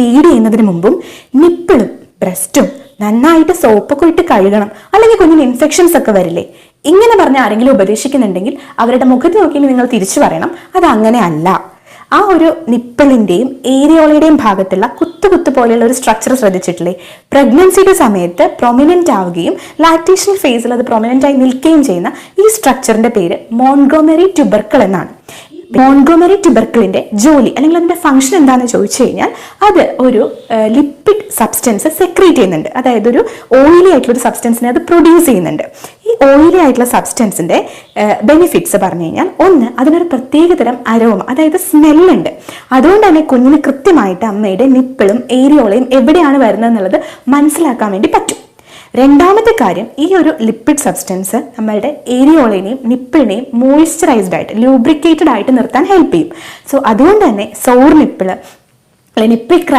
Feed ചെയ്യുന്നതിന് മുമ്പും നിപ്പിളും ബ്രസ്റ്റും നന്നായിട്ട് സോപ്പൊക്കെ ഇട്ട് കഴുകണം, അല്ലെങ്കിൽ കുഞ്ഞിന് ഇൻഫെക്ഷൻസ് ഒക്കെ വരില്ലേ? ഇങ്ങനെ പറഞ്ഞ ആരെങ്കിലും ഉപദേശിക്കുന്നുണ്ടെങ്കിൽ അവരുടെ മുഖത്ത് നോക്കി നിങ്ങൾ തിരിച്ചു പറയണം, അത് അങ്ങനെ അല്ല. ആ ഒരു നിപ്പിളിന്റെയും ഏരിയോളയുടെയും ഭാഗത്തുള്ള കുത്തു പോലെയുള്ള ഒരു സ്ട്രക്ചർ ശ്രദ്ധിച്ചിട്ടില്ലേ? പ്രഗ്നൻസിയുടെ സമയത്ത് പ്രൊമിനന്റ് ആവുകയും ലാക്ടേഷൻ ഫേസിൽ അത് പ്രൊമിനന്റ് ആയി നിൽക്കുകയും ചെയ്യുന്ന ഈ സ്ട്രക്ചറിന്റെ പേര് മോൺഗോമെറി ട്യൂബർക്കിൾ എന്നാണ്. മോൺഗോമെറി ട്യൂബർക്കിളിന്റെ ജോലി അല്ലെങ്കിൽ അതിന്റെ ഫംഗ്ഷൻ എന്താണെന്ന് ചോദിച്ചു കഴിഞ്ഞാൽ, അത് ഒരു ലിപ്പിഡ് സബ്സ്റ്റൻസ് സെക്രീറ്റ് ചെയ്യുന്നുണ്ട്. അതായത് ഒരു ഓയിലി ആയിട്ടുള്ള ഒരു സബ്സ്റ്റൻസിനെ അത് പ്രൊഡ്യൂസ് ചെയ്യുന്നുണ്ട്. ഈ ഓയിലി ആയിട്ടുള്ള സബ്സ്റ്റൻസിന്റെ ബെനിഫിറ്റ്സ് പറഞ്ഞു കഴിഞ്ഞാൽ, ഒന്ന്, അതിനൊരു പ്രത്യേകതരം അരോമ, അതായത് സ്മെല്ലുണ്ട്. അതുകൊണ്ട് തന്നെ കുഞ്ഞിന് കൃത്യമായിട്ട് അമ്മയുടെ നിപ്പിളും ഏരിയോളയും എവിടെയാണ് വരുന്നത് എന്നുള്ളത് മനസ്സിലാക്കാൻ വേണ്ടി പറ്റും. രണ്ടാമത്തെ കാര്യം, ഈ ഒരു ലിപ്പിഡ് സബ്സ്റ്റൻസ് നമ്മളുടെ ഏരിയോളേനെയും നിപ്പിളിനെയും മോയ്സ്ചറൈസ്ഡ് ആയിട്ട് ലൂബ്രിക്കേറ്റഡ് ആയിട്ട് നിർത്താൻ ഹെൽപ്പ് ചെയ്യും. സോ അതുകൊണ്ട് തന്നെ സോർ നിപ്പിള്, നിപ്പിൾ